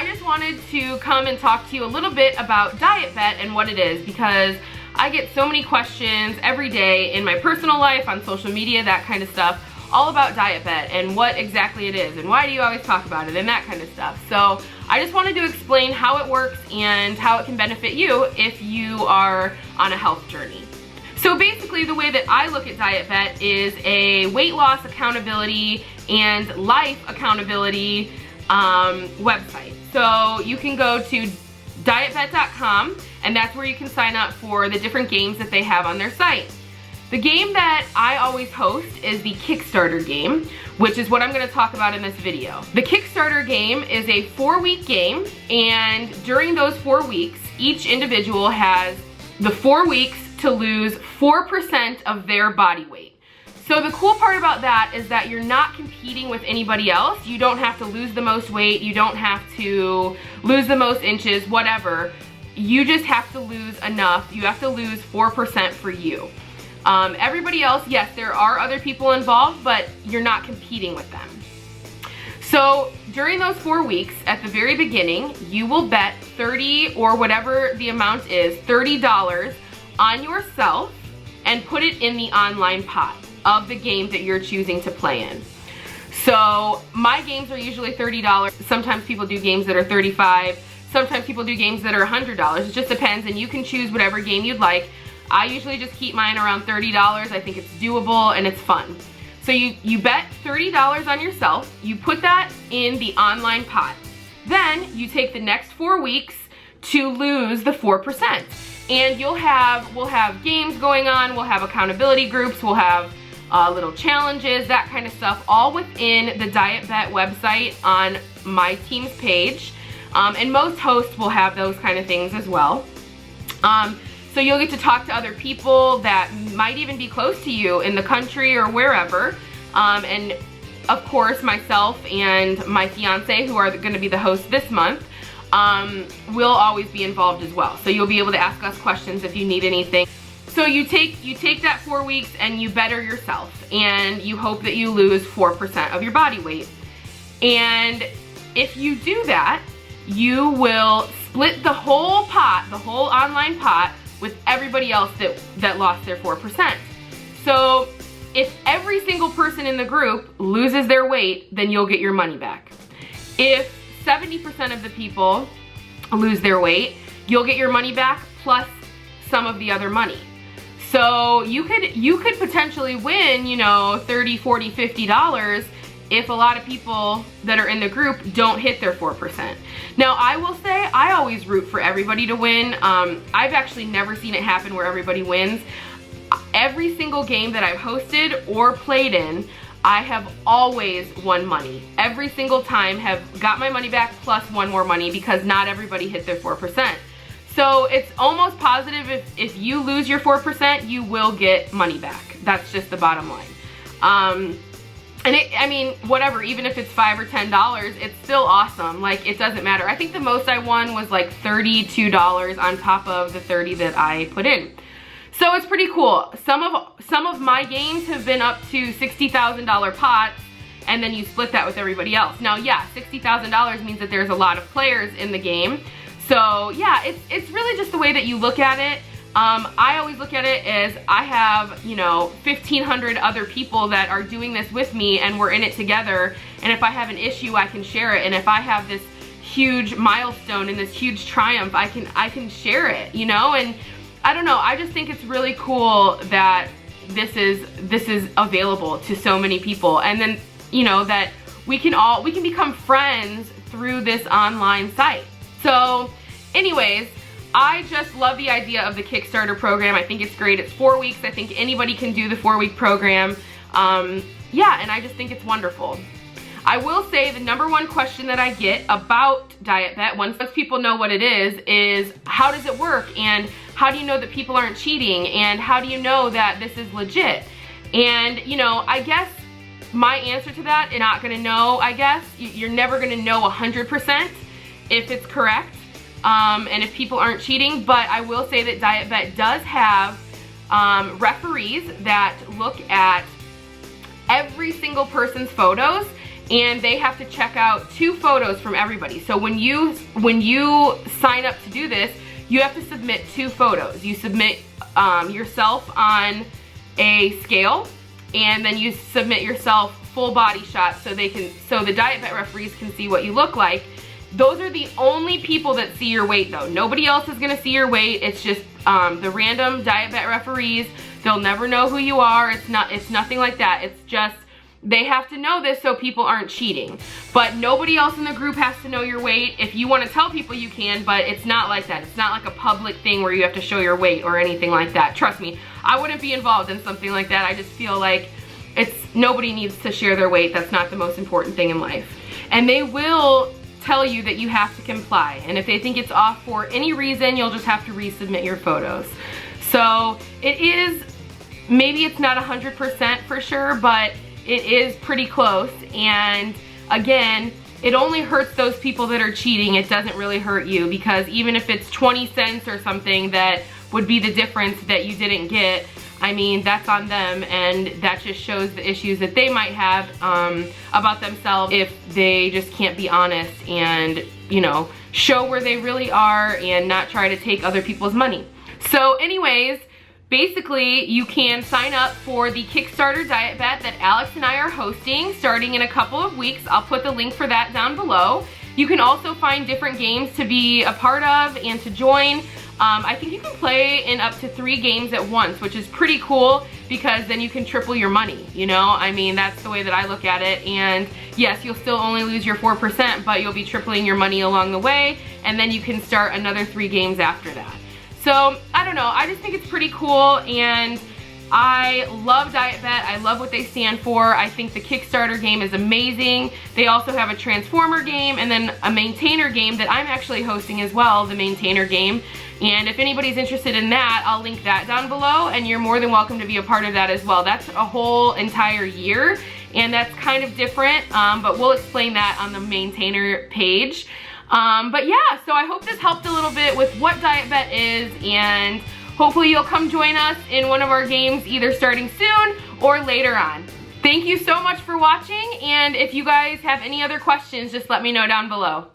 I just wanted to come and talk to you a little bit about Dietbet and what it is, because I get so many questions every day in my personal life, on social media, that kind of stuff, all about Dietbet and what exactly it is and why do you always talk about it and that kind of stuff. So I just wanted to explain how it works and how it can benefit you if you are on a health journey. So basically the way that I look at Dietbet is a weight loss accountability and life accountability website. So you can go to dietbet.com and that's where you can sign up for the different games that they have on their site. The game that I always host is the Kickstarter game, which is what I'm going to talk about in this video. The Kickstarter game is a 4-week game, and during those 4 weeks, each individual has the 4 weeks to lose 4% of their body weight. So the cool part about that is that you're not competing with anybody else. You don't have to lose the most weight, you don't have to lose the most inches, whatever. You just have to lose enough. You have to lose 4% for you. Everybody else, yes, there are other people involved, but you're not competing with them. So during those 4 weeks, at the very beginning, you will bet 30 or whatever the amount is, $30 on yourself and put it in the online pot of the game that you're choosing to play in. So my games are usually $30. Sometimes people do games that are $35. Sometimes people do games that are $100. It just depends, and you can choose whatever game you'd like. I usually just keep mine around $30. I think it's doable and it's fun. So you bet $30 on yourself. You put that in the online pot. Then you take the next 4 weeks to lose the 4%. And we'll have games going on, we'll have accountability groups, we'll have little challenges, that kind of stuff, all within the Dietbet website on my team's page. And most hosts will have those kind of things as well. So you'll get to talk to other people that might even be close to you in the country or wherever. And of course, myself and my fiance, who are going to be the hosts this month, will always be involved as well. So you'll be able to ask us questions if you need anything. So you take that 4 weeks and you better yourself, and you hope that you lose 4% of your body weight. And if you do that, you will split the whole pot, the whole online pot, with everybody else that lost their 4%. So if every single person in the group loses their weight, then you'll get your money back. If 70% of the people lose their weight, you'll get your money back plus some of the other money. So you could potentially win, you know, $30, $40, $50 if a lot of people that are in the group don't hit their 4%. Now, I will say, I always root for everybody to win. I've actually never seen it happen where everybody wins. Every single game that I've hosted or played in, I have always won money. Every single time have got my money back plus one more money, because not everybody hit their 4%. So it's almost positive if you lose your 4%, you will get money back. That's just the bottom line. And I mean, whatever, even if it's $5 or $10, it's still awesome. Like, it doesn't matter. I think the most I won was like $32 on top of the 30 that I put in. So it's pretty cool. Some of my games have been up to $60,000 pots, and then you split that with everybody else. Now, yeah, $60,000 means that there's a lot of players in the game. So yeah, it's really just the way that you look at it. I always look at it as I have, you know, 1,500 other people that are doing this with me, and we're in it together. And if I have an issue, I can share it. And if I have this huge milestone and this huge triumph, I can share it, you know? And I don't know, I just think it's really cool that this is available to so many people. And then, you know, that we can become friends through this online site. So anyways, I just love the idea of the Kickstarter program. I think it's great. It's 4 weeks. I think anybody can do the 4-week program. Yeah, and I just think it's wonderful. I will say the #1 question that I get about Dietbet, once people know what it is how does it work, and how do you know that people aren't cheating, and how do you know that this is legit? And, you know, I guess my answer to that, you're not gonna know, I guess. You're never gonna know 100% if it's correct, and if people aren't cheating, but I will say that Dietbet does have referees that look at every single person's photos and they have to check out 2 photos from everybody. So when you sign up to do this, you have to submit 2 photos. You submit yourself on a scale, and then you submit yourself full body shots so the Dietbet referees can see what you look like. Those are the only people that see your weight though. Nobody else is gonna see your weight. It's just the random Dietbet referees. They'll never know who you are. It's nothing like that. It's just, they have to know this so people aren't cheating. But nobody else in the group has to know your weight. If you want to tell people, you can, but it's not like that. It's not like a public thing where you have to show your weight or anything like that. Trust me, I wouldn't be involved in something like that. I just feel like nobody needs to share their weight. That's not the most important thing in life. And they will tell you that you have to comply. And if they think it's off for any reason, you'll just have to resubmit your photos. So it is, maybe it's not 100% for sure, but it is pretty close. And again, it only hurts those people that are cheating. It doesn't really hurt you, because even if it's 20 cents or something that would be the difference that you didn't get, I mean, that's on them, and that just shows the issues that they might have about themselves if they just can't be honest and, you know, show where they really are and not try to take other people's money. So anyways, basically, you can sign up for the Kickstarter Diet Bet that Alex and I are hosting starting in a couple of weeks. I'll put the link for that down below. You can also find different games to be a part of and to join. I think you can play in up to 3 games at once, which is pretty cool, because then you can triple your money, you know? I mean, that's the way that I look at it. And yes, you'll still only lose your 4%, but you'll be tripling your money along the way, and then you can start another 3 games after that. So, I don't know, I just think it's pretty cool, and I love Diet Bet. I love what they stand for. I think the Kickstarter game is amazing. They also have a Transformer game and then a Maintainer game that I'm actually hosting as well, the Maintainer game. And if anybody's interested in that, I'll link that down below, and you're more than welcome to be a part of that as well. That's a whole entire year, and that's kind of different, but we'll explain that on the Maintainer page. But yeah, so I hope this helped a little bit with what Diet Bet is, and hopefully you'll come join us in one of our games either starting soon or later on. Thank you so much for watching, and if you guys have any other questions, just let me know down below.